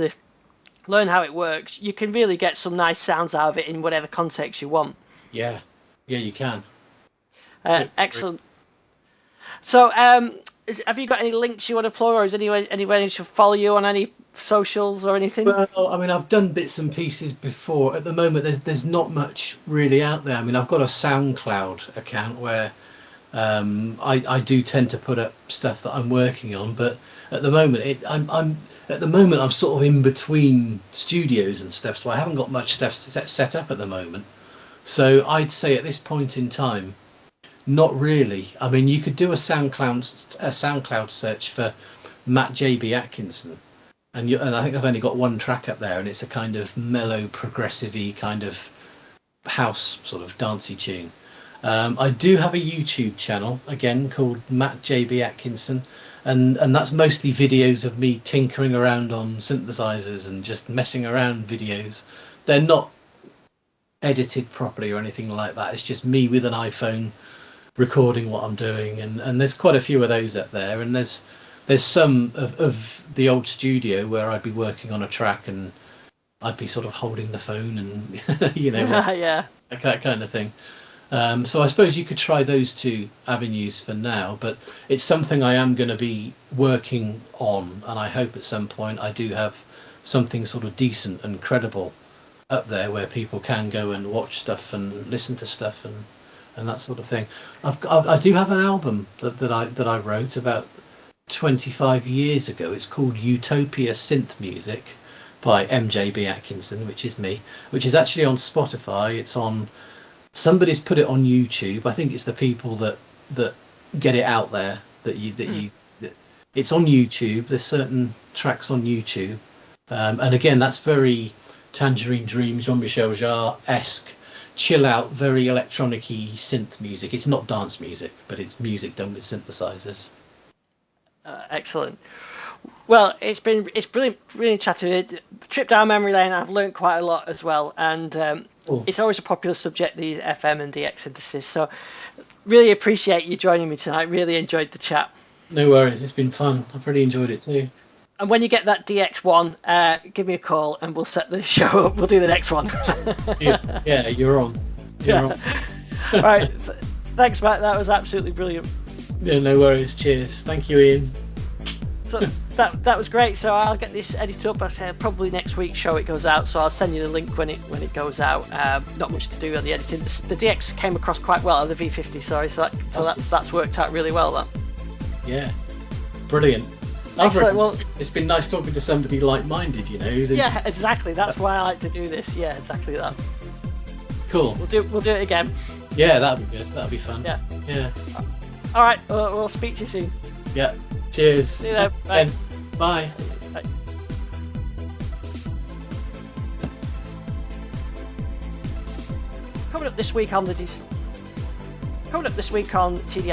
how it works, you can really get some nice sounds out of it in whatever context you want. Yeah, you can. Excellent. So, have you got any links you want to plug, or is anywhere you should follow you on any socials or anything? Well, I mean, I've done bits and pieces before. At the moment, there's not much really out there. I mean, I've got a SoundCloud account where I do tend to put up stuff that I'm working on, but at the moment I'm sort of in between studios and stuff, so I haven't got much stuff set up at the moment. So I'd say at this point in time, not really. I mean, you could do a SoundCloud search for Matt JB Atkinson, and I think I've only got one track up there, and it's a kind of mellow, progressive-y kind of house sort of dancey tune. I do have a YouTube channel again called Matt JB Atkinson, and that's mostly videos of me tinkering around on synthesizers and just messing around videos. They're not edited properly or anything like that. It's just me with an iPhone recording what I'm doing, and there's quite a few of those up there, and there's some of the old studio where I'd be working on a track and I'd be sort of holding the phone and yeah, that kind of thing. So I suppose you could try those two avenues for now, but it's something I am going to be working on, and I hope at some point I do have something sort of decent and credible up there where people can go and watch stuff and listen to stuff and that sort of thing. I do have an album that I wrote about 25 years ago. It's called Utopia Synth Music by MJB Atkinson, which is me, which is actually on Spotify. It's on, somebody's put it on YouTube. I think it's the people that get it out there it's on YouTube. There's certain tracks on YouTube, and again, that's very Tangerine Dream, Jean-Michel Jarre-esque, chill out, very electronic-y synth music. It's not dance music, but it's music done with synthesizers. Excellent. Well, it's brilliant chatting. Trip down memory lane. I've learned quite a lot as well, and it's always a popular subject, these FM and DX synthesis. So, really appreciate you joining me tonight. Really enjoyed the chat. No worries, it's been fun. I've really enjoyed it too. And when you get that DX1, give me a call and we'll set the show up. We'll do the next one. yeah, you're on. You're on. All right. Thanks, Matt. That was absolutely brilliant. Yeah, no worries. Cheers. Thank you, Ian. So that was great. So I'll get this edited up. I said probably next week's show it goes out. So I'll send you the link when it goes out. Not much to do on the editing. The DX came across quite well. The V50, sorry. So that's worked out really well. That. Yeah. Brilliant. Excellent. Well, it's been nice talking to somebody like-minded, you know. Yeah, exactly. That's why I like to do this. Yeah, exactly that. Cool. We'll do it again. Yeah, that'd be good. That'd be fun. Yeah. Yeah. All right. We'll speak to you soon. Yeah. Cheers. See you then. Bye. Bye. Bye. Coming up this week on TDL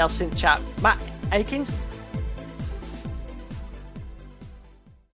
Synth Chat, Matt Atkinson